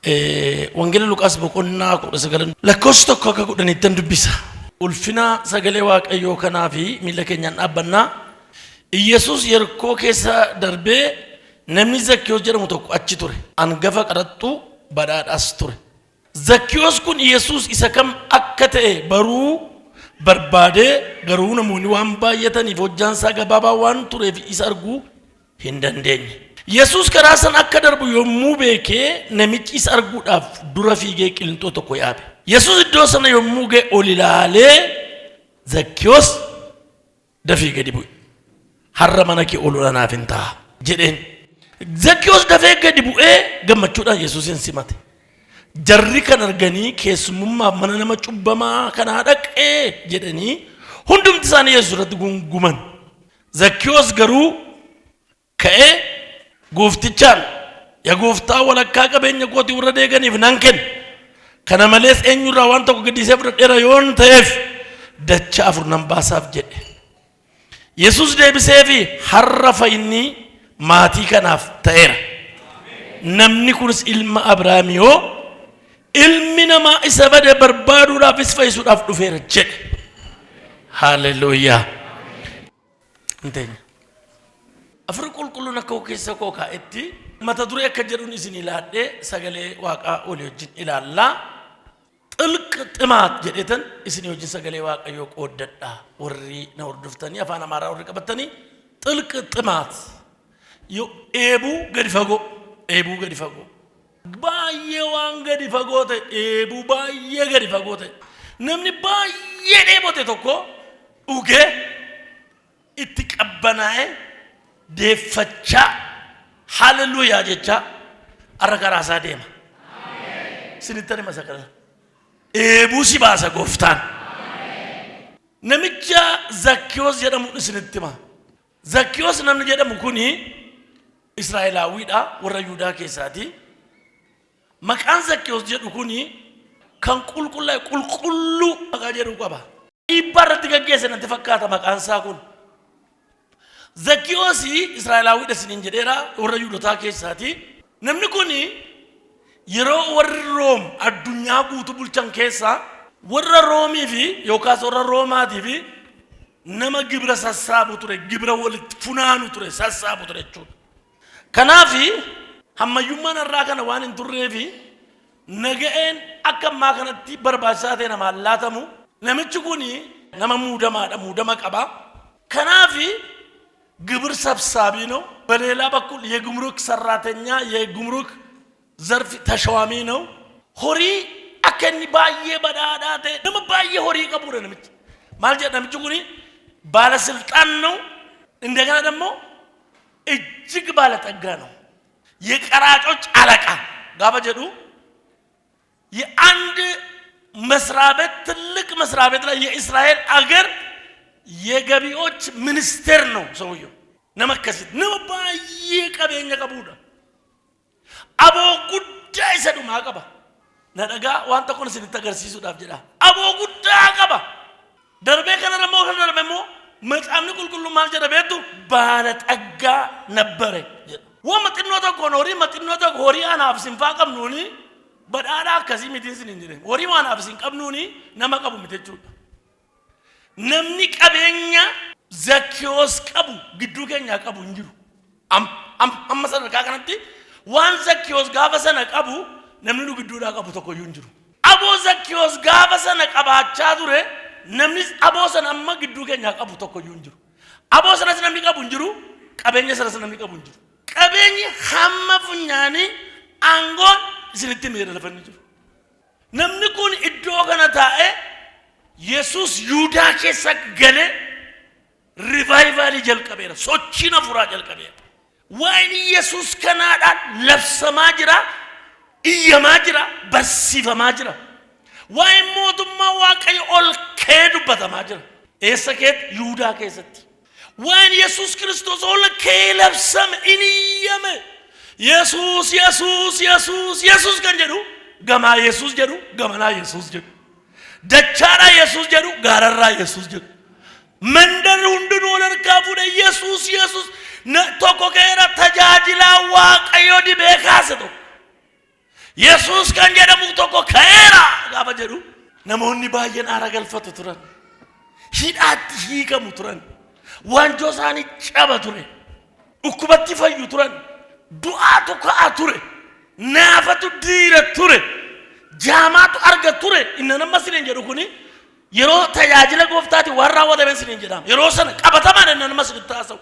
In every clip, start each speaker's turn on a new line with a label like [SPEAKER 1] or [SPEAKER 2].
[SPEAKER 1] Wangeela Luqaas boqonnaa 19 lakkoofsa tokko akka 10 dubbisa. Ulfina sagalee Waaqayyoo kanaa fi miila keenyaan dhaabbannaa. Yesuus Yerikoo keessa darbee namni Zakkiyoos jedhamu tokko achi ture. Angafa qaraxxuu badhaadhaas ture. Zakkiyoos kun Yesuus isa kam akka ta'e baruu barbaadee garuu namoonni waan baay'ataniif hojjaan isaa gabaabaa waan tureef isa arguu hin dandeenye. Yesuus karaa san akka darbu yommuu beekee namichi isa arguudhaaf dura fiigee qilintoo tokko yaabe. Yesuus iddoo sana yommuu ga'e ol ilaalee Zakkiyoos dafii gadi bu'e. Har'a mana kee ol naaf hin ta'a jedheen. Zakkiyoos dafee gadi bu'ee gammachuudhaan Yesuusin simate. Jarri kan arganii keessummaa mana nama cubbamaa kanaa dhaqee jedhanii hundumti isaanii Yesuus irratti gunguman. Zakkiyoos garuu ka'ee gooftichaan yaa gooftaa walakkaa qabeenya kootii warra deeganiif nan kenna. Kana malees eenyurraa waan tokko gadhiisee fudhadheera yoon ta'eef dachaa 4 nan baasaaf jedhe. Yesuus deebiseefi har'a fayyinni maatii kanaaf ta'eera. Namni kunis ilma Abrahaamiyoo ilmi namaa isa bade barbaaduudhaafis fayyisuudhaaf dhufeera jedhe. Haaleluyyaa. Inteenya. Afur qulqulluun akka keessa koo kaa'etti mata duree akka jedhuun isin ilaaddee sagalee Waaqaa olii wajjin ilaallaa. Xilq ximaat jedhetan isin wajjin sagalee Waaqayyoo qooddadhaa warri na hordoftanii afaan Amaaraa warri qabatanii xilq ximaat yoo eebuu gadi fagoo baay'ee waan gadi fagoo ta'e eebuu baay'ee gadi fagoo ta'e namni baay'ee dheebote tokko dhugee itti qabbanaa'ee deeffachaa haleluuyaa jechaa har'a karaa isaa deema. Sinittan hima sakala. Eebuu si baasa gooftaan. Namicha Zakkiyoos jedhamu isinitti hima. Zakkiyoos namni jedhamu kuni Israa'elaawiidha warra Yihudaa keessaati. Maqaan Zakkiyoos jedhu kuni kan qulqullaa'e qulqulluu maqaa jedhu qaba. Dhiibbaa irratti gaggeesse natti fakkaata maqaan isaa kun. Zakkiyoos Israa'elaawiidha isiniin jedheera warra Yihudotaa keessaati. Namni kuni yeroo warri Room addunyaa guutuu bulchan keessaa warra Roomii fi yookaas warra Roomaatii fi nama gibira sassaabu ture, gibira walitti funaanu ture, sassaabu ture jechuudha. Kanaaf hammayyummaan irraa kana waan hin turreefi naga'een akka ammaa kanatti barbaachisaa ta'e namaan laatamu. Namichi kuni nama muudamaadha, muudama qaba. Kanaaf ግብር ሰብሳቢ ነው። በሌላ በኩል የጉምሩክ ሰራተኛ የጉምሩክ ዘርፍ ተሿሚ ነው። ሆሪ አከኒ ባየ በዳዳተ ደም ባየ ሆሪ ቀቡረ ነምጭ ማለት ነምጭ ጉኒ ባለስልጣን ነው። እንደገና ደግሞ እጅግ ባለጠጋ ነው። የቀራጮች አለቃ ጋበጀዱ የአንድ መስሪያ ቤት ትልቅ መስሪያ ቤት ላይ የእስራኤል አገር የገቢዎች ሚኒስቴር ነው ሰውየው። ነመከሲት ነው ባየ ቀበኛ ቀቡዳ አቦ ጉዳይ ሰዱ ማቀባ ነደጋ ዋንተ ኮን ሲተገርሲሱ ዳፍጀዳ አቦ ጉዳይ አቀባ ደርቤ ከነረሞ ከነረሞ መጻምኒ ቁልቁሉ ማልጀደ ቤቱ ባለ ጠጋ ነበረ። ወመጥኖቶ ኮኖሪ መጥኖቶ ሆሪ አናፍ ሲንፋቀም ኑኒ በዳዳ ከሲ ሚቲንስን እንጂ ሆሪ ዋናፍ ሲንቀብኑኒ ነመቀቡ ምትቹ namni qabeenya Zakkiyoos qabu gidduu keenya qabu injiru amma sadarkaa kanatti waan Zakkiyoos gaafa sana qabu namni gidduudhaa qabu tokko injiru. Aboo Zakkiyoos gaafa sana qabaachaa ture namni aboo sana amma gidduu keenya qabu tokko injiru. Aboo sanas namni qabu injiru, qabeenya sanas namni qabu injiru. Qabeenyi hamma funyaani aangoon isinitti meera lafanni jiru. Namni kun iddoo kana taa'ee Yesus Yihudaa keessa gale revival jalqabeera. Sochina furaa jalqabeera. Waan Yesus kanaadhaan labsamaa jira, iyyamaa jira, barsiifamaa jira. Waan mootummaa Waaqayyo ol ka'ee dubbatamaa jira. Eessa keetti? Yihudaa keessatti. Waan Yesus Kiristoos ol ka'ee labsame inni iyyame. Yesus kan jedhu gamaa Yesus jedhu gamanaa Yesus jedhu. Dachara Yesus jedhu gaararraa Yesus jedhu. Mandar hundinuu walharkaa fuudhe Yesus tokko keera tajaajilaa Waaqayyoo dibee kaase tokko. Yesus kan jedhamu tokko ka'eera gaafa jedhu namoonni baay'een aara galfatu turan. Hidhaatti hiikamu turan. Waanjoo isaanii caba ture. Dhukkubatti fayyu turan. Du'aatu ka'a ture. Naafatu diira ture. Jaamaatu arga ture. Inna nama siniin jedhu kuni yeroo tajaajila gooftaati waan raawwatame siniin jedhama. Yeroo sana qabatamaan inna nama sinitti haasa'u.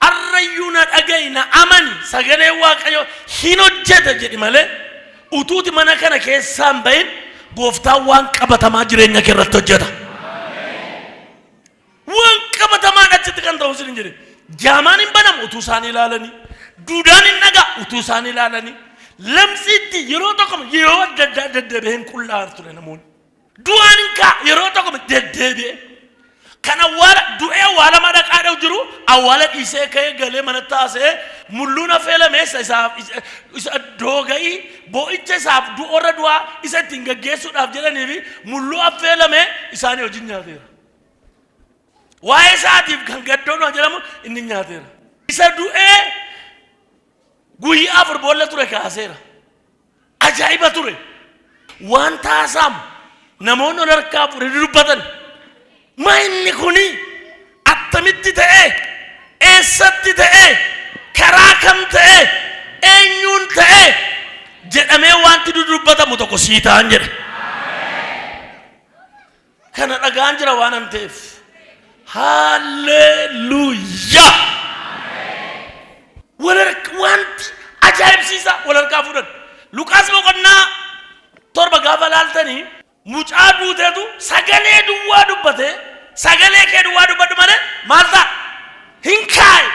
[SPEAKER 1] Arrayyuu na dhaga'i na amani sagalee Waaqayyoo hin hojjeta jedhi malee utuuti mana kana keessaan bahin gooftaan waan qabatamaa jireenya kee irratti hojjeta. Waan qabatamaa achitti kan ta'u siniin jedhe. Jaamaan hin banamu utuu isaan ilaalanii. Duudaan hin dhagaa utuu isaan ilaalanii. Lamsiitti yeroo tokko yeroo deddeebi'een qullaa'an ture namoonni. Du'aan hin ka'a yeroo tokko deddeebi'e. Kan du'ee awwaala madaqaadhaaf jiru awwaala dhiisee ka'ee galee manatti haasa'ee mulluun affeelamee isa dooga'ii boo'icha isaaf du'orra du'aa isa ittiin gaggeessuudhaaf jedhanii fi mulluu affeelamee isaanii wajjin nyaateera. Waa'ee isaatiif kan gaddoon jedhamu inni nyaateera. Isa du'ee guyyaa afur boolla ture kaaseera. Ajaa'iba ture. Waan taasaamu namoonni ol harkaa fuudhanii dubbatan. Ma inni kuni attamitti ta'e eessatti ta'e karaa kam ta'e eenyuun ta'e jedhamee wanti dubbatamu tokko sii ta'an jedha. Kana dhagaan jira waan an ta'eef. Hallelujah. Wanti ajaa'ibsiisa wal harkaa fuudhan. Luqaas boqonnaa 7 gaafa laaltanii mucaa duuteetu sagalee duwwaa dubbate. Sagalee kee duwwaa dubbadhu malee maal ta'a? Hin kaaye.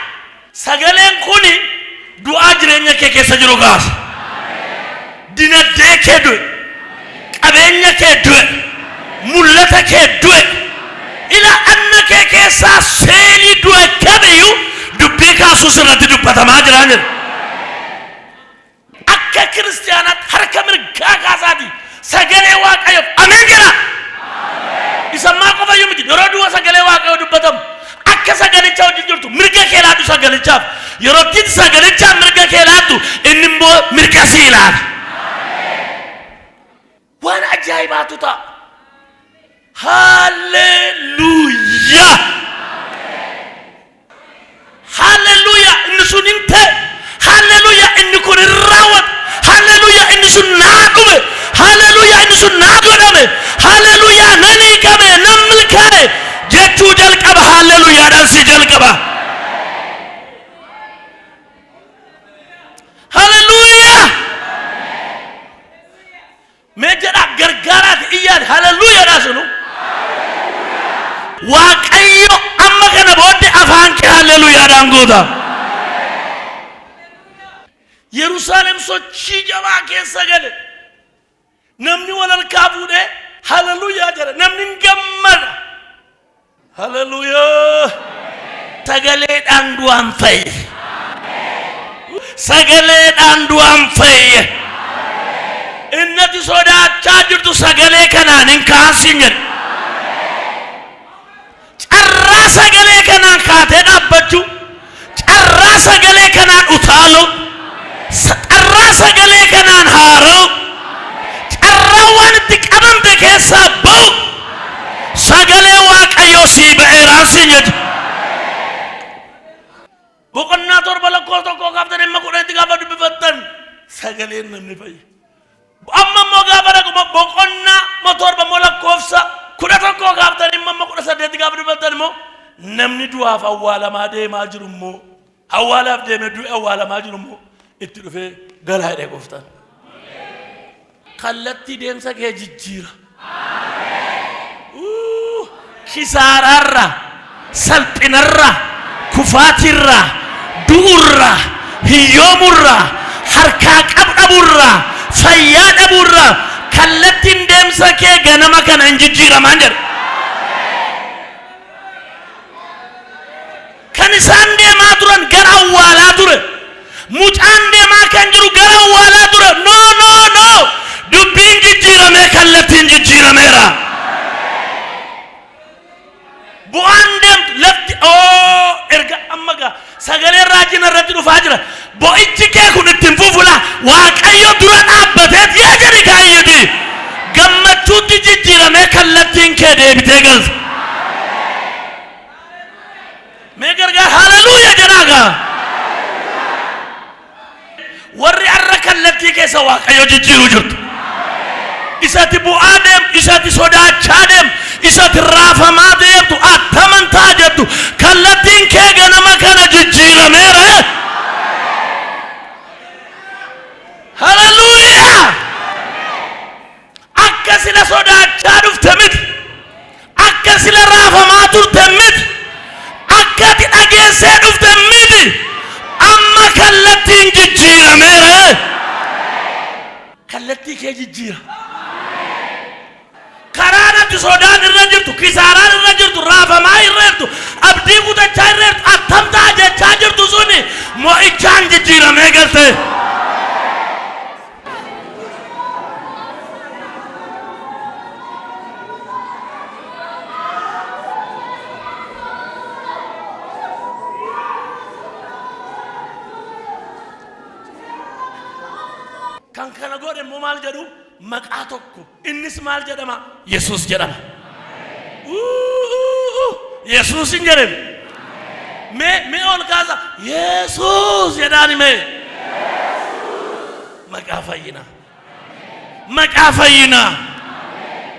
[SPEAKER 1] Sagaleen kuni du'aa jireenya kee keessa jiru gaasa. Dinagdee kee du'e. Qabeenya kee du'e. Mul'ata kee du'e. Ila anna kee keessaa seelii du'e kamiyyuu dubbii kaasuus irratti dubbatamaa jiraan jedha. Akka kiristiyaanaatti harka mirgaa kaasaati. Sagalee Waaqayyoof ameen jedha. Isammaa qofayyuu miti yeroo du'a sagalee Waaqayyoo dubbatamu akka sagalichaa wajjin jirtu mirga kee laatu sagalichaaf yeroo itti sagalichaa mirga kee laatu inni immoo mirga sii laata. Waan ajaa'ibaatu ta'a. Hallelujah. Hallelujah. Inni sun hin ta'e. Hallelujah. Inni kun hin raawwatu. Hallelujah. Inni sun naa dhume. Hallelujah. Inni sun naa godhame. Hallelujah. Nani qabe namni ka'e jechuu jalqaba. Hallelujah. Dhansi jalqaba. Hallelujah. Mee jedha gargaaraati iyyaan hallelujah dha sunu. Waaqayyo amma kana booddee afaan kee hallelujah dhaan goota. Yerusaalem sochii jabaa keessa gale. Namni wal harkaa fuudhee hallelujah jedha. Namni gammada. Hallelujah. Sagaleedhaan du'aan fayye. Sagaleedhaan du'aan fayye. Innati sodaachaa jirtu sagalee kanaan hin kaasin jedha. Carraa sagalee kanaan kaatee dhaabbachuu. Carraa sagalee kanaan utaaluu. Carraa sagalee kanaan haara'u. Carraa waan itti qabamte keessaa ba'u. Sagalee Waaqayyoo sii ba'eeraan siin jedhu. Boqonnaa 7 lakkoofsa 1 kaaftanii amma 10 gaafa dubbifattan sagaleen namni fayye. Amma immoo gaafa dhaquma boqonnaa 7 lakkoofsa 11 kaaftanii amma 18 gaafa dubbifattan immoo namni du'aaf awwaalamaa deemaa jiru immoo awwaalaaf deemee du'e awwaalamaa jiru immoo itti dhufee galaa hidhee gooftaan. Kallattii deemsa kee jijjiira. Kisaararra, salphinarra, kufaatirra, du'urra, hiyyoomurra, harkaa qabdhaburra, fayyaa dhaburra kallattiin deemsa kee ganama kana hin jijjiiramaan jedha. Kan isaan deemaa turan gara awwaalaa ture. Mucaan deemaa kan jiru gara awwaalaa ture. No. Dubbiin jijjiiramee kallattiin jijjiirameera. Bu'aan deemtu lafti erga amma gaa sagalee raajina irratti dhufaa jira. Bo'ichi kee kun ittiin fufula Waaqayyo dura dhaabbateet kallattiin kee deebitee galta. Mee gargaar haleluuyaa jedhaagaa. Warri arra kallattii keessa Waaqayyo jijjiiruu jirtu. Isatti bu'aa deemtu, isatti sodaachaa deemtu, isatti raafamaa deemtu, attamantaa jettu. Kallattiin kee ganama kana jijjiirameera. Haleluuyaa. Akka sila sodaachaa dhufte miti. Akka sila raafamaa turte miti. Akka ati dhageessee dhufte miti. Amma kallattiin jijjiirameera. Kallattii kee jijjiira. Karaan ati sodaan irra jirtu, kisaaraan irra jirtu, raafamaa irra jirtu, abdii kutachaa irra jirtu, attamtaa jechaa jirtu suni mo'ichaan jijjiiramee galte. Kan kana godhe immoo maal jedhu maqaa tokko innis maal jedhama Yesuus jedhama. Yesuus hin jedhame. Mee ol kaasa Yesuus jedhaani mee. Maqaa fayyinaa. Maqaa fayyinaa.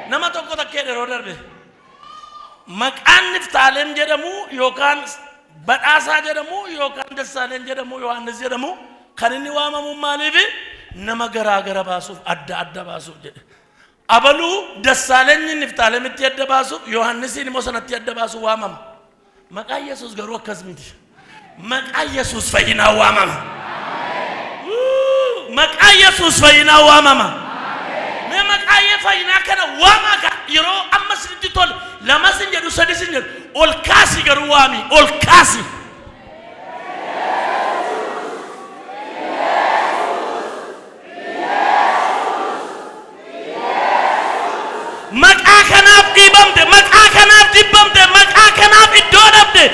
[SPEAKER 1] Nama tokko takkee yeroo darbe maqaan Niftaalem jedhamu yookaan Badhaasaa jedhamu yookaan Dassaalem jedhamu Yohaannis jedhamu kan inni waamamu maaliif nama garaa baasuuf adda baasuuf jedhe. Abaluu Dassaalenyi Niftaalemitti adda baasuuf Yohaannisiin immoo sanatti adda baasuuf waamama. Maqaa Yesuus garuu akkas miti. Maqaa Yesuus fayyinaa waamama. Maqaa Yesuus fayyinaa waamama. Mee maqaa fayyinaa kana waamaa ka yeroo amma sitti tol lama sin jedhu sadi sin jedhu ol kaasi garuu waami ol kaasi. Maqaa kanaaf dhiibamte, maqaa kanaaf jibbamte, maqaa kanaaf iddoo dhabde,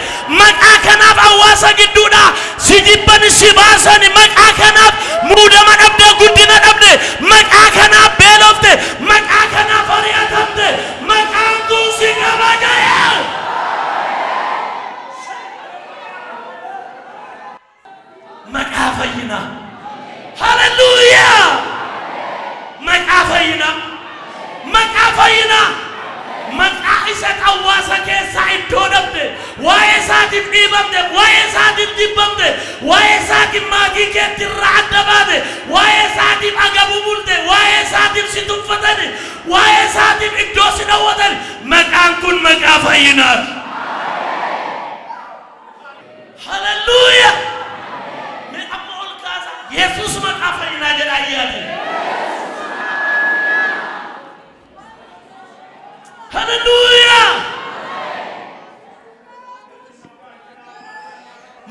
[SPEAKER 1] maqaa kanaaf hawaasa gidduudha si jibbani si baasani, maqaa kanaaf muudama dhabde, guddina dhabde, maqaa kanaaf beelofte, maqaa kanaaf ari'atamte, maqaan kun si kabajaya. Maqaa fayyinaa. Haleluuyaa. Maqaa fayyinaa. Maqaa fayyinaa. Maqaa isa hawaasa keessaa iddoo dhabde, waa'ee isaatiif dhiibamte, waa'ee isaatiif jibbamte, waa'ee isaatiif maatii keetti irraa adda baate, waa'ee isaatiif agabuu bulte, waa'ee isaatiif si tuffatani, waa'ee isaatiif iddoo si dhawwatan. Maqaan kun maqaa fayyinaa. Haleluuyaa. Mee amma ol kaasa Yesuus maqaa fayyinaa jedha ayyaati. Haleluuyaa.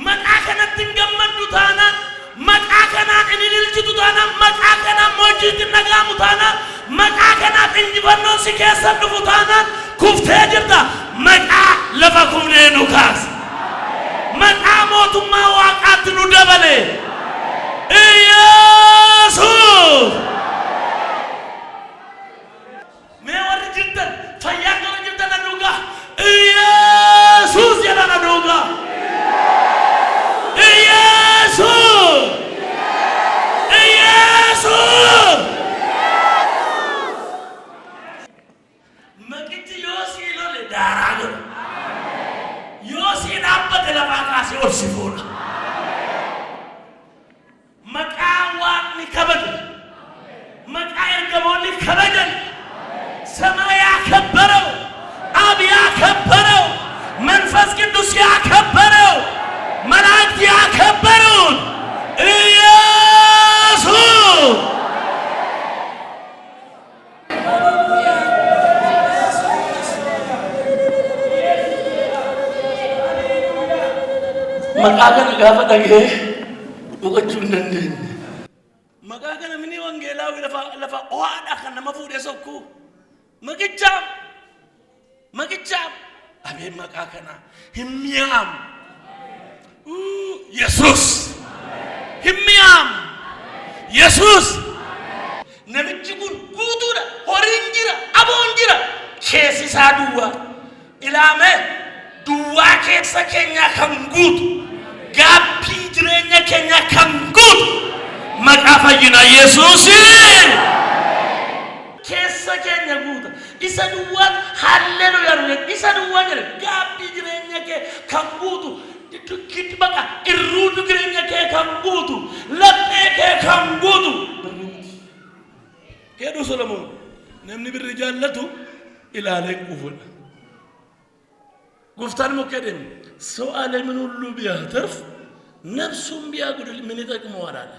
[SPEAKER 1] Maqaa kanatti gammaddu taanaan, maqaa kanaan ililchitu taanaan, maqaa kanaan moojiitti nagaamu taanaan, maqaa kanaaf injifannoon si keessa dhufu taanaan kuftee jirta. Maqaa lafa kufnee nu kaasa. Maqaa mootummaa Waaqaatti nu dabale. Yesuus. Mee warri jirtan fayyaa gara jirtan aduugaa Yesuus jedhan aduugaa. Yesuus. Yesuus. Maqichi yoo sii lole daaraa godha. Yoo sii dhaabbate lafaa kaasee ol si fuudha. Maqaa Waaqni kabaju, maqaa ergamoonni kabajan, ሰማይ ያከበረው አብ ያከበረው መንፈስ ቅዱስ ያከበረው መላእክት ያከበሩት ኢየሱስ መቃገን ጋፈጠገ ወቀቹን እንደ መቃገን ምን ወንጌላዊ ለፋ ኦሃዳ ከነማ ፉደሰኩ Magicham, abe makakana, himyam, Yesus, himyam, Yesus, namichi kun guutuudha, horiin jira, aboon jira, keessi isaa duwwaa ilaame duwwaa keessa keenya kan guutu gaabbii jireenya keenya kan guutu maqaa fayyina Yesuusiin keessa keenya guuta isa duwwaa hallelujaa isa duwwaa jedhe gaabbii jireenya kee kan guutu kitti baqa irruutu jireenya kee kan guutu laphee kee kan guutu jedhu Solomoon namni birri jaallatu ilaaleen quufudha ጉፍታን ሞከደም ሰው ዓለምን ሁሉ ቢያተርፍ ነፍሱን ቢያጎድል ምን ይጠቅመዋል አለ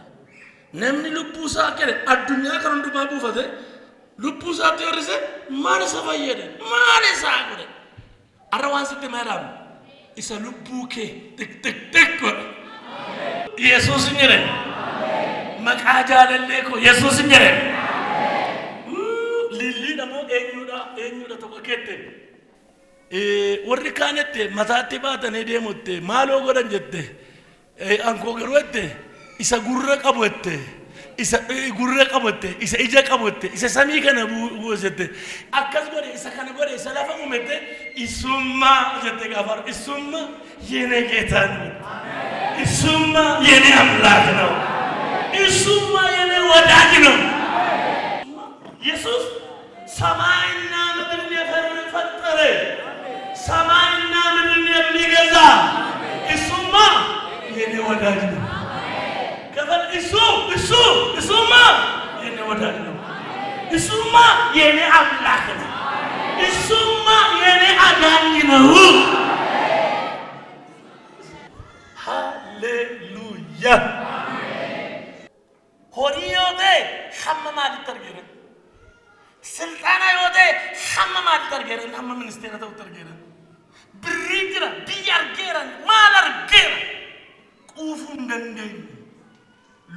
[SPEAKER 1] ነምን ልቡሳ ከረ አዱኛ ከንዱማ ቡፈተ ልቡሳ ተወርሰ ማን ሰፈየደ ማን ሳጉደ አረዋን ስትመራም ኢሰ ልቡኬ ጥቅ ኢየሱስ እንጀረ መቃጃ ለለኮ ኢየሱስ እንጀረ ሊሊ ደሞ ኤኙዳ ተቆከተ warri kaanette mataatti baatanii deemutte maaloo godhan jette ankoo garootte isa gurra qabatte isa ija qabatte isa samii kana buusette akkas godhe isa kana godhe isa lafa uumette isumma jette gaafar isumma የኔ ጌታ ነው isumma የኔ አምላክ ነው isumma የኔ ወዳጅ ነው ኢየሱስ ሰማይና ምድርን የፈጠረ ሰማይና ምድርን የሚገዛ እሱማ የኔ ወዳጅ ነው ከፈል እሱማ የኔ ወዳጅ ነው እሱማ የኔ አምላክ ነው እሱማ የኔ አዳኝ ነው ሃሌሉያ ሆሪዮቴ ሐመማ ልተርገረ ስልጣና ዮቴ ሐመማ ልተርገረ ሐመ ሚኒስቴር ተውተርገረ ብሪግራ ዲያርገራ ማላርገራ ቁፉን ደንደኝ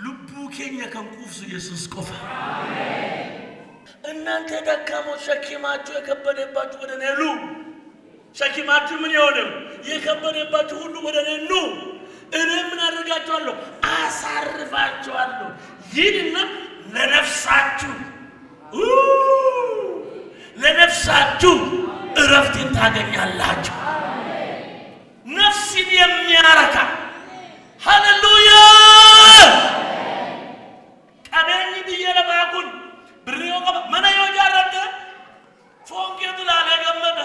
[SPEAKER 1] ልቡ ከኛ ከን ቁፍሱ ኢየሱስ ቆፈ እናንተ ደካሞች ሸክማችሁ የከበደባችሁ ወደ እኔ ኑ ሸክማችሁ ምን ይሆነው የከበደባችሁ ሁሉ ወደ እኔ ኑ እኔ ምን አደርጋችኋለሁ አሳርፋችኋለሁ ይህንና ለነፍሳችሁ እረፍትን ታገኛላችሁ ነፍስን የሚያረካ ሃሌሉያ ቀበኝ ዲየለባኩን ብሪዮ ቀበ ማናዮ ጃረደ ፎንቄቱ ላለ ገመደ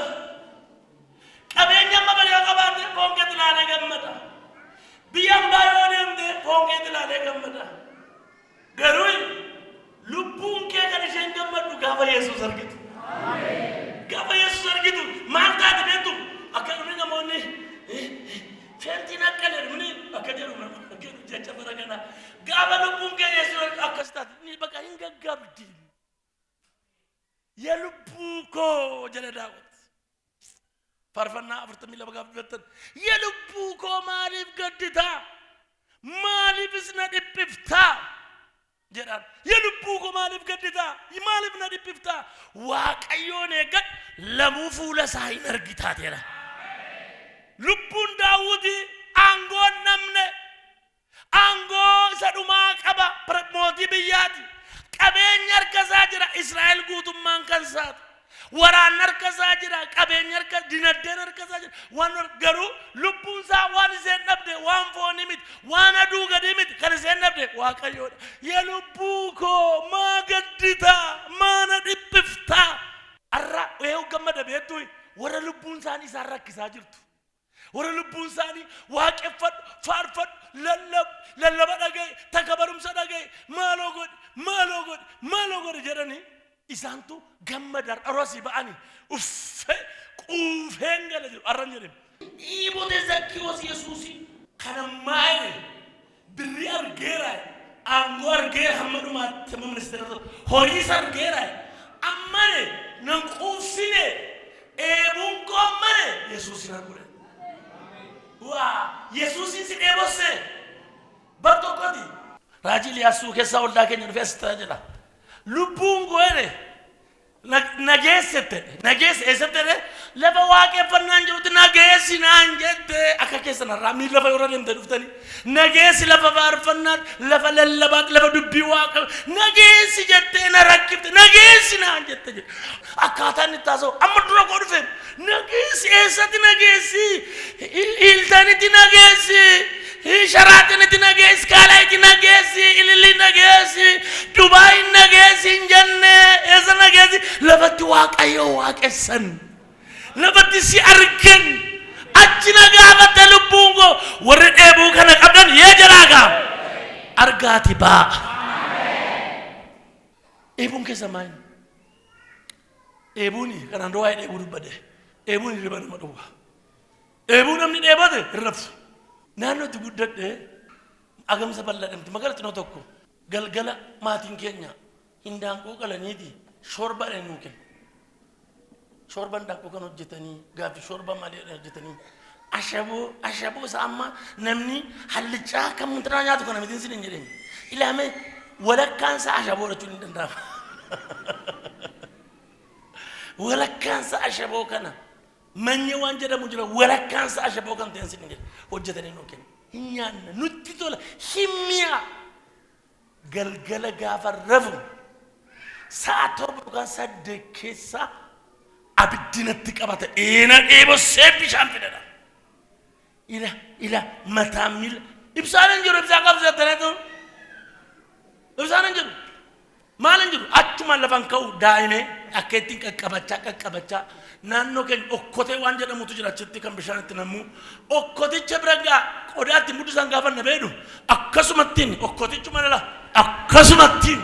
[SPEAKER 1] ቀበኛ ማበሪያ ቀባደ ፎንቄቱ ላለ ገመደ ቢያም ባዮደም ደ ፎንቄቱ ላለ ገመደ ገሩይ ልቡን ከከነሸን ገመዱ ጋባ ኢየሱስ አርግቱ ጋባ ኢየሱስ አርግቱ ማልታት ቤቱ አከሩኒ ነሞኒ ፌንቲና ቀለር ምን አከደሩ ነው አከዱ ጀጨፈረገና ጋባ ልቡን ከኢየሱስ አከስታት ኒ በቃ እንገጋብዲ የልቡኮ ጀለዳውት ፈርፈና አፍርተሚ ለበጋብተን የልቡኮ ማሊፍ ገድታ ማሊፍስ ነድብፍታ ጀራን የልቡኮ ማሊፍ ገድታ ማሊፍ ነድብፍታ ዋቀዮኔ ገድ ለሙፉ ለሳይ ነርጊታቴራ ልቡን ዳውዲ አንጎን ነምነ አንጎ ሰዱማ ቀባ ፕረሞቲ ብያቲ ቀበኝ አርከዛ ጅራ እስራኤል ጉቱማን ከንሳት ወራን አርከዛ ጅራ ቀበኝ አርከ ዲነደን አርከዛ ጅራ ዋን ገሩ ልቡንሳ ዋን ዘነብደ ዋን ፎኒሚት ዋን አዱ ገዲሚት ከነዘነብደ ዋቀዮ የልቡኮ ማገድታ ማነ ዲብፍታ አራ ወይው ገመደ ቤቱ ወረ ልቡንሳኒ ሳራክሳ ጅርቱ ወረ ልቡንሳኒ ዋቀፈድ ፋርፈድ ለለበደገ ተከበሩም ሰደገ ማሎጎድ ጀረኒ ኢሳንቱ ገመዳር አሮሲ ባኒ ኡፍ ቁፌንገለ አረንጀም ኢቦቴ ዘኪዮስ ኢየሱስ ከነማይ ብሪያር ጌራ አንጎር ጌ ሐመዱ ማተም ሚኒስትር ሆሪሰር ጌራ አመነ ነንቁፍሲኔ ኤቡን ቆመነ ኢየሱስ ይናገረ ዋ ኢየሱስ ሲደቦሰ በቶቆቲ راجل يسوع كسا ولا كن ينفست جلا لبون غوره نجس استه lafa waaqeffannaan jirutti nageessi naan jette akka keessan raamii lafa yeroo deemte dhuftani nageessi lafa faarfannaan lafa lallabaat lafa dubbii waaqa nageessi jettee na rakkifte nageessi naan jette akkaataan itti taasoo amma dura koo dhufe nageessi eessatti nageessi iltanitti nageessi sharaatinitti nageessi kaalayitti nageessi ililli nageessi dubaay nageessi hin jenne eessa nageessi lafatti waaqayyo waaqessan lafatti si argan achi nagaafatte lubbuun koo warri dheebuu kana qabdan yee jalaagaa argaati baa dheebuun keessa maayin dheebuuni kanaan dura waa'ee dheebuu dubbade dheebuun hirriba nama dhowwa dheebuu namni dheebote hirrabsu naannootti guddadhe agamsa bal'adhamti magaalaa xinnoo tokko galgala maatiin keenya hindaanqoo qalaniiti shorba dhennuu kenna shorban daakuu kan hojjetanii gaafi shorba malee hojjetanii ashaboo isa amma namni hallichaa kan muntiraa nyaatu kana mitiin sin hin jedheen ilaame walakkaansa ashaboo jechuun hin danda'ama walakkaansa ashaboo kana manye waan jedhamu jira walakkaansa ashaboo kan ta'an sin hin jedhe hojjetanii nuu kenna hin nyaanna nutti tola himmiya galgala gaafa rafu sa'a torba yookaan saddeet keessa abiddinatti qabata eena dheeboo bishaan fidadha ila mataa miila ibsaan hin jiru ibsaan qabsiisattaniitu ibsaan hin jiru maal hin jiru achuma lafan ka'u daa'imee akka ittiin qaqqabachaa naannoo keenya okkotee waan jedhamutu jira achitti kan bishaan itti nammu okkoticha bira gaa qodaatti muddisan gaafa na beedu akkasumattiin okkotichuma lala akkasumattiin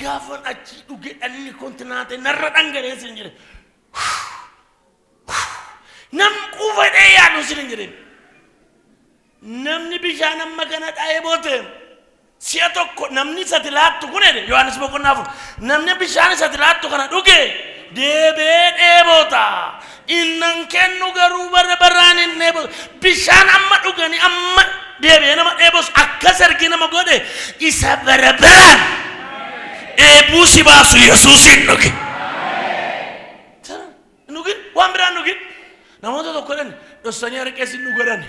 [SPEAKER 1] gaafan achi dhuge dhanni kontinaate narra dhangareessi hin jedhe nam quufadhee yaadu sin hin jedheen namni bishaan amma kana dhaa'ee boote si'a tokko namni sati laattu kun jedhe Yohaannis boqonnaa 4 namni bishaan sati laattu kana dhuge deebee dheeboota innan kennu garuu baraan hin dheeboota bishaan amma dhugani amma deebee nama dheebos akkas ergi nama godhe isa baraan dheebuu si baasu Yesuusin dhuge nugin waan biraan nugin namoota tokko dhan dhossanii arqee sin nu godhan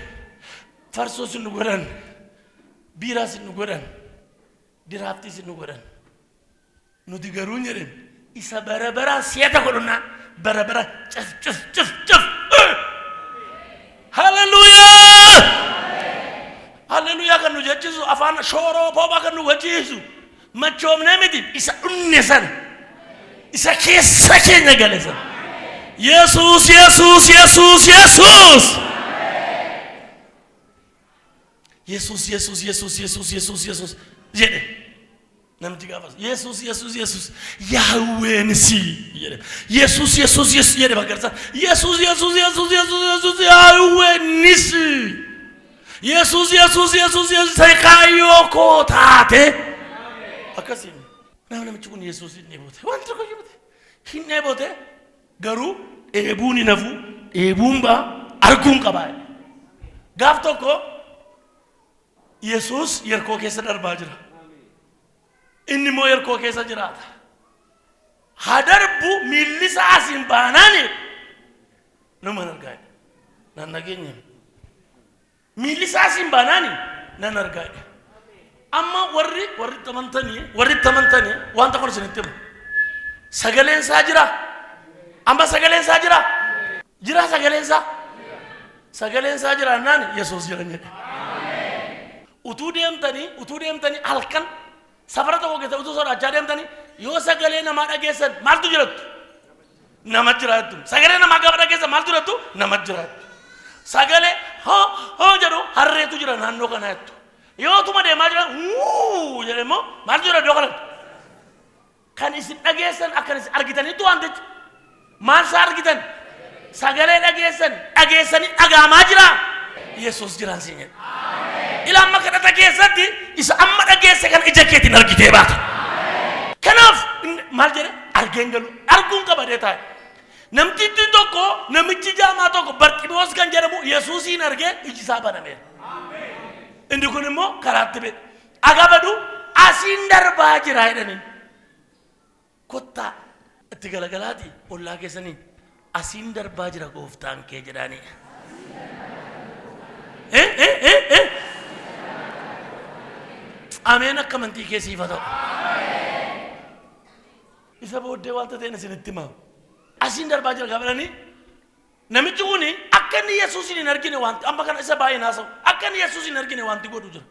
[SPEAKER 1] farsoo sin nu godhan biiraa sin nu godhan diraaftii sin nu godhan nuti garuu hin jedhen isa barabaraan si'ata godhunaan barabaraan cif haleluuyaa kan nu jechisu afaan shooroo poophaa kan nu wajjiisu machoomnee miti isa dhunne san isa keessa keenya gale san Yesus jedhe namti gaafas Yesus Yahweh nisi jedhe Yesus jedhe bagarsa Yesus Yahweh nisi Yesus sekayo kotate akasin namichi kun Yesus hin dheebote wanti tokko hin dheebote garuu dheebuun hin hafu dheebuun baa arguun qabaa gaaf tokko Yesus yerkoo keessa darbaa jira inni immoo yerkoo keessa jiraata hadarbu miilli isaa asiin baanaani nama argaa nan nageenya miilli isaa asiin baanaani nan argaa amma warri tamantanii wanta kun isinitti himu sagaleen isaa jira amma sagaleen isaa jira sagaleen isaa jira naan Yesuus jira jedhe utuu deemtanii halkan safara tokko keessa utuu sodaachaa deemtanii yoo sagalee namaa dhageessan maaltu jirattu nama jiraattu sagalee namaa gaafa dhageessan maaltu jirattu nama jiraattu sagalee hoo jedhu harreetu jira naannoo kana jettu yoo tuma deemaa jira jedhe immoo maaltu jira iddoo kanatti kan isin dhageessan akkan isin argitaniitu waan jecha maal isaa argitan sagalee dhageessanii dhagaamaa jira Yesuus jiraan siin jedhe ila amma kadhata keessatti isa amma dhageesse kan ija keetiin argitee baata kanaaf maal jedhe argeen galu arguun qabadee taa'e namtittiin tokko namichi jaamaa tokko Barxiimoos kan jedhamu Yesuusin argee iji isaa banameera inni kun immoo karaatti bee agabadu asiin darbaa jira jedhaniin kottaa itti galagalaati ollaa keessanii asiin darbaa jira gooftaan kee jedhaani. Ameen akka amantii kee siif haa ta'u. Isa booddee wanta ta'e isinitti himaa. Asiin darbaa jira gaafadhanii namichi kuni akka inni Yesuusin hin argine wanti amma kana isa baay'ee naasa'u akka inni Yesuusin hin argine wanti godhu jira.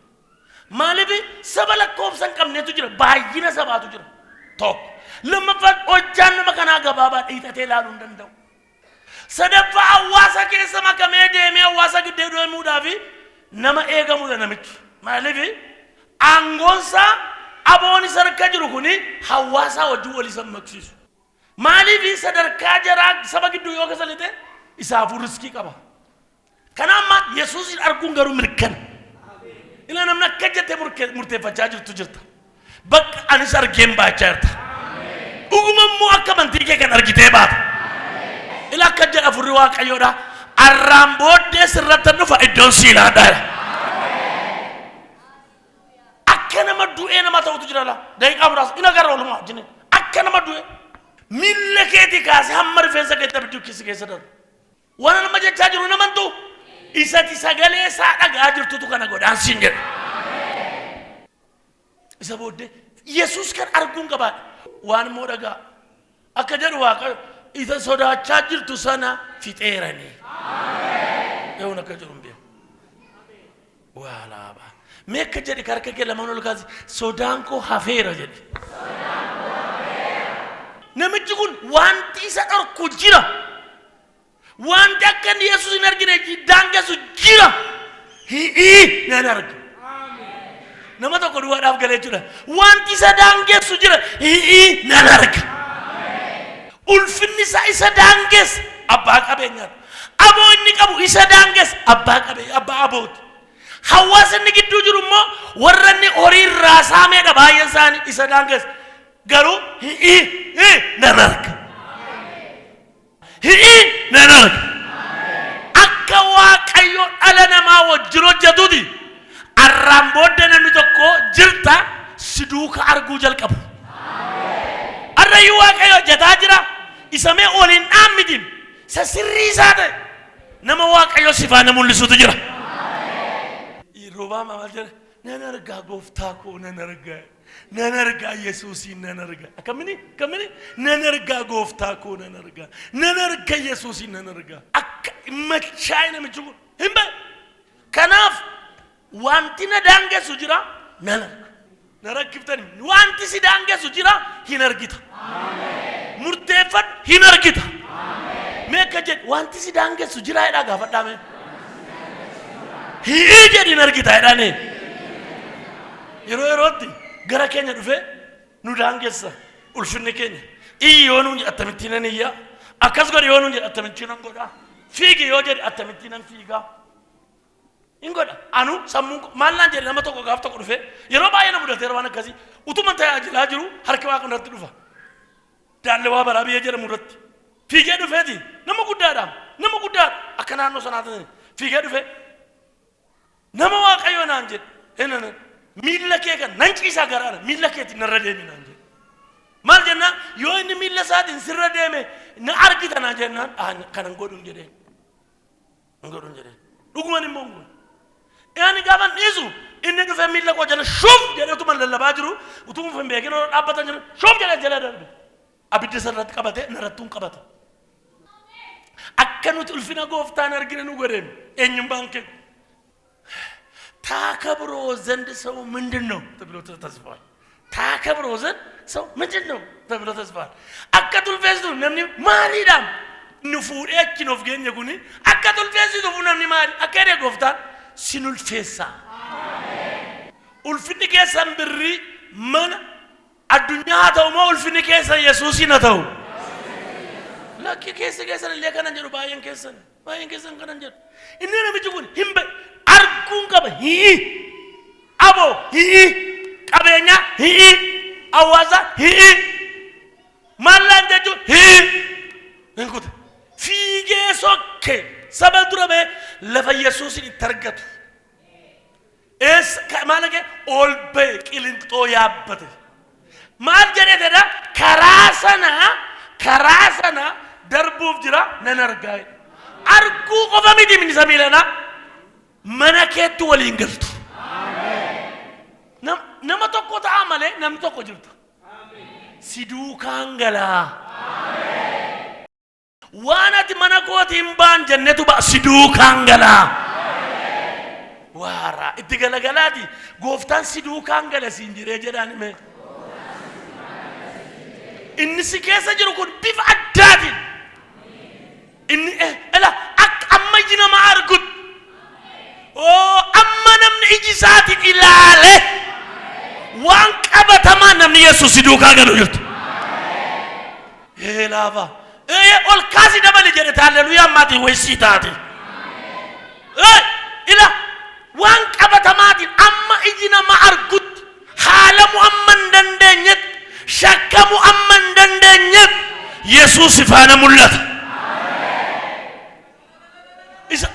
[SPEAKER 1] Maaliif saba lakkoofsa hin qabnetu jira baay'ina sabaatu jira tokko. Lammaffaan hojjaan nama kanaa gabaabaa dhiitatee ilaaluu hin danda'u. Sadaffaa hawaasa keessa makamee deemee hawaasa gidduu deemuudhaaf nama eegamudha namichi. Maaliif aangoonsaa aboon isa harka jiru kuni hawaasa wajjin walii sammaqsiisu. Maaliif sadarkaa jaraa saba gidduu yoo kasalite isaafuu riskii qaba. Kanaaf Yesuusin arguun garuu mirkana. Ila namni akka jettee murteeffachaa jirtu jirta. Bakka anis argeen baachaa jirta. Dhugumammoo akka amantii kee kan argitee baata. Ila akka jedha furri Waaqayyoodha. Arraan booddee sirratti dhufa iddoon siilaadhaa. Akka nama du'ee nama ta'utu jira la. Daqiiqaa muraasa ina gara oolumaa jine. Akka nama du'ee. Miilla keetii kaasee hamma rifeensa keetti abiduu keessa darbu. Waan nama jechaa jiru namantu isati sagalee isaa dhagaa jirtutu kana godhaan siin jedha. Isa booddee Yesuus kan arguun qabaadha. Waan immoo dhagaa akka jedhu Waaqayyo isa sodaachaa jirtu sana fixeeranii. Yoon akka jiru hin beeku. Waa laaba. Mee akka jedhi harka kee lamaan ol kaasi sodaan koo hafeera jedhe. Namichi kun wanti isa dhorku jira. Wanti akka inni Yesuus hin argine daangessu jira. Nan arga. Nama tokko duwwaadhaaf galee jira. Wanti isa daangessu jira. Nan arga. Ulfinni isaa isa daangeessa abbaa qabeenyaati. Aboo inni qabu isa daangeessa abbaa abooti. Hawaasa inni gidduu jiru immoo warra inni horii irraa saameedha baay'een isaanii isa daangeessa. Garuu nan arga. Nan arga. Akka Waaqayyo dhala namaa wajjin hojjetuuti. Arraan booddee namni tokko jirta si duuka arguu jalqabu. Arrayyuu Waaqayyo hojjetaa jira. Isa mee oliin dhaammitiin isa sirrii isaa ta'e nama Waaqayyo si faana mul'isuutu jira. Roobaa maal jedhe nan argaa gooftaa koo nan argaa. Nan argaa Yesuusin nan argaa. Akkamini nan argaa gooftaa koo nan argaa. Nan argaa Yesuusin nan argaa. Akka machaa'e namichi kun hin bahe. Kanaaf wanti na daangessu jira nan arga. Na rakkiftani wanti si daangessu jira hin argita. Murteeffadhu hin argita. Mee akka jedhu wanti si daangessu jira jedhaa gaafadhaa. Hii jedhi hin argita jedhanii. Yerootti gara keenya dhufe nu daangessa ulfinni keenya. Iyyi yoo nuun jedhe attamittiin nan iyyaa. Akkas godhe yoo nuun jedhe attamittiin nan godhaa. Fiigi yoo jedhe attamittiin nan fiigaa. Hin godha. Anu sammuun maallaan jedhe nama tokko gaaf tokko dhufe yeroo baay'ee na mudateera waan akkasii utuma tajaajilaa jiru harki Waaqa irratti dhufa. Daallee waa baraa biyyee jedhamu irratti. Fiigee dhufeeti nama guddaadha. Nama guddaadha akka naannoo sanaatiin fiigee dhufe. Nama Waaqayyo naan jedhe miilla kee kan nan ciisaa garaara miilla keetiin narra deemi naan jedhe. Maal jennaan yoo inni miilla isaatiin sirra deeme na argita naan jennaan kanan godhuun jedheen. Godhuun jedheen. Dhuguman immoo kun. Yaani gaafan dhiisu inni dhufe miilla koo jala shum jedhee utuma lallabaa jiru utuma hin beekin dhaabbatan jiru shum jedhee jala darbe. Abidda sarratti qabate narrattuun qabata. Akka nuti ulfina gooftaan argine nu godheen eenyummaan kee. ታከብሮ ዘንድ ሰው ምንድነው ተብሎ ተጽፏል። ታከብሮ ዘንድ ሰው ምንድነው ተብሎ ተጽፏል። አከቱል ፌስቱ ነምኒ ማሊዳም ንፉዴች ነው ፍገኘ ጉኒ አከቱል ፌስቱ ነምኒ ማሊ አከደ ጎፍታን ሲኑል ፌሳ አሜን ኡልፍኒ ከሰን ብሪ ማን አዱኛ ተውሞ ኡልፍኒ ከሰ ኢየሱስ ይነተው ለኪ ከሰን ለከነን ጀሩ ባየን ከሰን ከነን እኔ ነው ምጅጉን ሂምበ arguun qaba hii abo hii qabeenya hii hawaasa hii mallaan jechuun hii hin kute fiigee sokke saba dura bee lafa Yesuusin itti argatu maal gee ol bee qilintoo yaabbate maal jedhee karaa sana darbu darbuuf jira nan argaa arguu qofa miti min samiilana mana keetti waliin galtu nama tokko ta'a malee namni tokko jirtu si duukaan galaa waan ati mana kootiin baan jannetu ba si duukaan galaa waara itti galagalaati gooftaan si duukaan gala siin jiree jedhaan hime inni si keessa jiru kun bifa addaatiin inni akka amma iji nama argut amma namni iji isaatiin ilaale waan qabatamaa namni Yesuus si duukaa galu jirtu laafa ol kaasi dabali jedhe hallelujaa maatiin wayisii taate ila waan qabatamaatiin amma iji nama argut haalamu amma hin dandeenyetti shakkamu amma hin dandeenyetti Yesuus ifaana mul'ata isa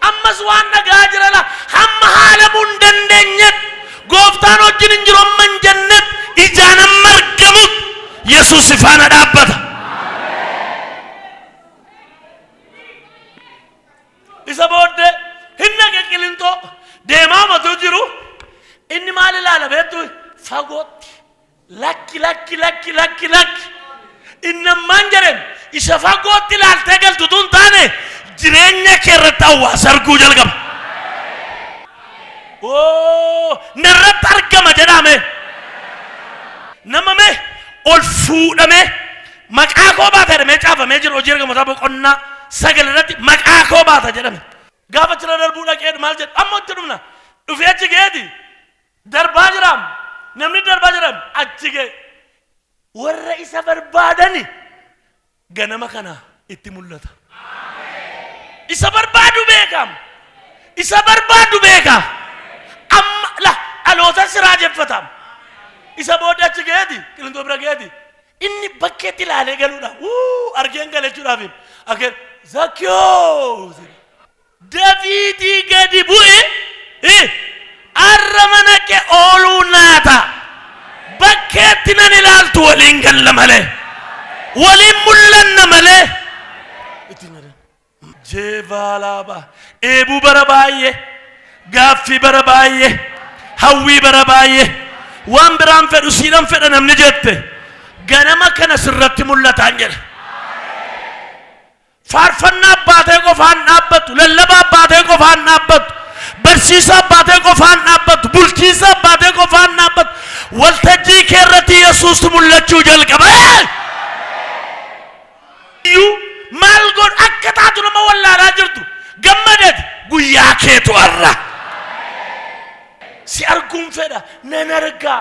[SPEAKER 1] ammas waan nagaa jirala hamma haalamu hin dandeenyetti gooftaan wajjin hin jiru amma hin jannetti ijaan amma argamu Yesuus ifaana dhaabbata isa booddee hinna qilintoo deemaa matuu jiru inni maal ilaala beektu fagootti lakki innammaan jedhem isa fagootti ilaaltee galtu tun taane jireenya kee irratti hawaasa arguu jalqaba narratti argama jedhame namame ol fuudhame maqaa koo baata jedhamee caafamee jiru hojii ergamoota boqonnaa 9 irratti maqaa koo baata jedhame gaafa jira darbuu dhaqee maal jedhu amma itti dhumna dhufee achi geeti darbaa jiraam namni darbaa jiraam achi gee warra isa barbaadani ganama kana itti mul'ata isa barbaadu beekam isa barbaadu beeka amma la aloota siraajeffatam isa booda achi geeti qilintoo bira geeti inni bakkeetti ilaalee galuudha argeen galachuudhaaf akeen Zakkiyoos Daviidii gadi bu'e arramana kee ooluu naata bakkeetti nan ilaaltu waliin galla malee waliin mul'anna malee jeevaalaaba eebuu bara baay'ee gaaffii bara baay'ee hawwii bara baay'ee waan biraan fedhu siidhan fedha namni jette ganama kana sirratti mul'ataan jedha faarfannaa baatee qofaan dhaabbatu lallabaa baatee qofaan dhaabbatu barsiisaa baatee qofaan dhaabbatu bulchiisaa baatee qofaan dhaabbatu waltajjii kee irratti Yesuus mul'achuu jalqaba maal godhu akka taatu nama wallaalaa jirtu gammadeeti guyyaa keetu arra si arguun fedha nan argaa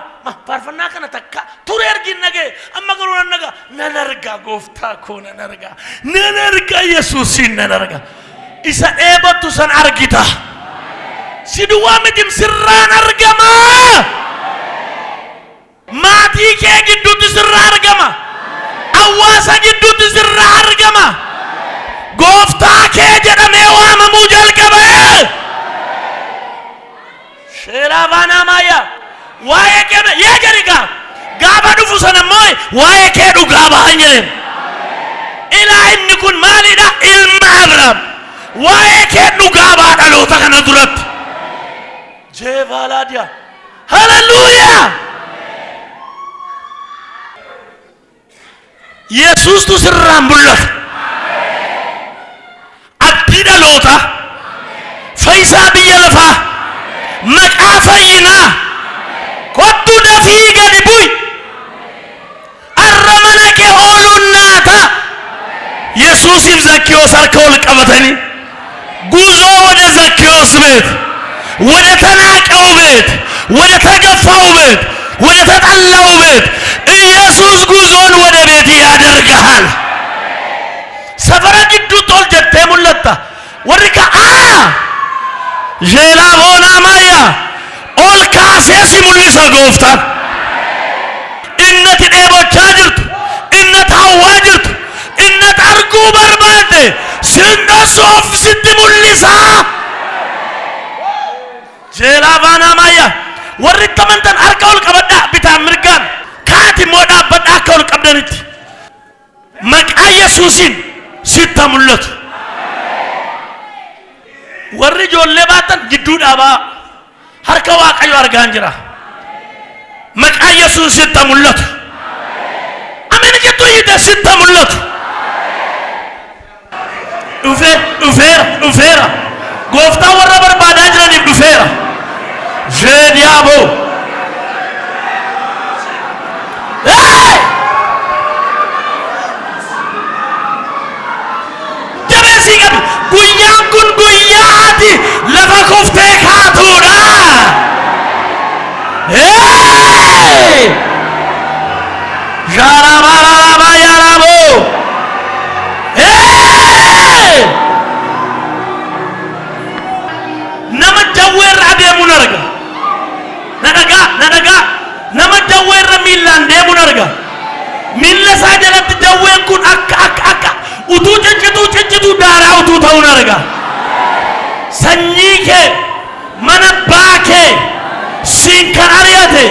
[SPEAKER 1] faarfannaa kana takka ture argin nagee amma garuu nan nagaa nan argaa gooftaa koo nan argaa Yesuusin nan argaa isa dheebattu san argita si duwwaa mitim sirraan argama maatii kee gidduutti sirraa argama hawaasa gidduutti sirraa argama gooftaa kee jedhamee waamamuu jalqabe sheeravana maya waa'ee kee yaa jarigaa gaafa dhufu sana mooy waa'ee kee dhugaa bahan jedhem ilaa inni kun maalidha ilma Abrahaam waa'ee kee dhugaa baha dhaloota kana duratti jeevaalaadiyaa haleluuyaa Yesuustu sirraan mul'ata abdii dhaloota fayyisaa biyya lafaa maqaa fayyinaa kottu dafii gadi bu'i arra mana kee ooluun naata Yesuusiif Zakkiyoos harka ol qabatanii ጉዞ ወደ ዘኪዮስ ቤት ወደ ተናቀው ቤት ወደ ተገፋው ቤት ወደ ተጠላው ቤት ኢየሱስ ጉዞን ወደ ቤት ያደርጋል ሰፈራ ግዱ ጦል ጀቴ ሙለታ ወሪካ ጄላ ቦና ማያ ኦል ካሴ ሲሙልሰ ጎፍታን እነት ደቦቻ ጅርቱ እነት ሐዋ ጅርቱ እነት አርጉ በርባዴ ስንደሶፍ ስትሙልሳ ጄላ ባና ማያ ወሪካ መንተን አርካውል ቀበዳ ቢታ ምርጋን ካቲ ሞዳ በዳ አካውል ቀብደንት maqaa Yesuusin sitta mul'atu. Warri ijoollee baatan gidduu dhaabaa harka Waaqayyo argaan jira. Maqaa Yesuus sitta mul'atu. Ameen jettu yida sitta mul'atu. Dhufeera. Gooftaan warra barbaadaa jiraniif dhufeera. Jeediyaabo. Jabeessi qabi. Guyyaan kun guyyaati lafa kuftee kaatuudha. Jarabaraaba yarabo. Nama jawweerra adeemuun arga. Nadaga. Nama jawweerra miilaan deemuun arga. Miila isaa jalatti jawween kun akka utuu ciccituu daaraa utuu ta'uun arga. Sanyii kee mana abbaa kee siin kan ari'ate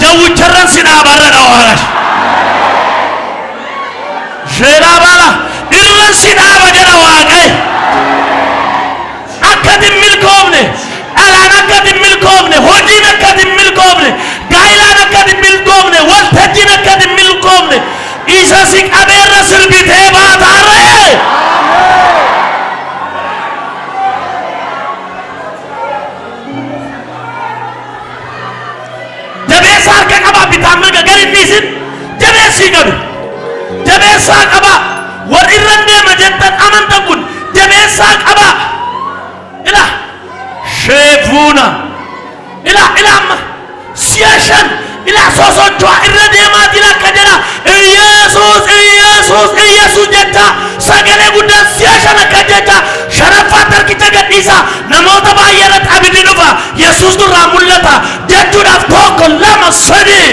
[SPEAKER 1] jawwicharran si dhaabarra dhawaagash. Jeeraabala irran si dhaaba jedha Waaqayyo. Akkatin milkoomne dhalaan akkatin milkoomne hojiin akkatin milkoomne gaa'ilaan akkatin milkoomne waltajjiin akkatin milkoomne isa si qabeerra sirbitee baataarree. Jabeessaa harka qabaa bitaan mirga gadi dhiisin jabeessii qabi. Jabeessaa qabaa warri irran deema jettan amantan kun jabeessaa qabaa. Ila sheefuuna ila amma siyaashan ila sosochoa irra deemaat ila akka jedha Iyesuus jecha sagalee guddaan siyaashan akka jecha sharaffaatti harkicha gadhiisa namoota baay'eerratti abiddi dhufa Yesuus nurraa mul'ata jechuudhaaf tokko lama sadii.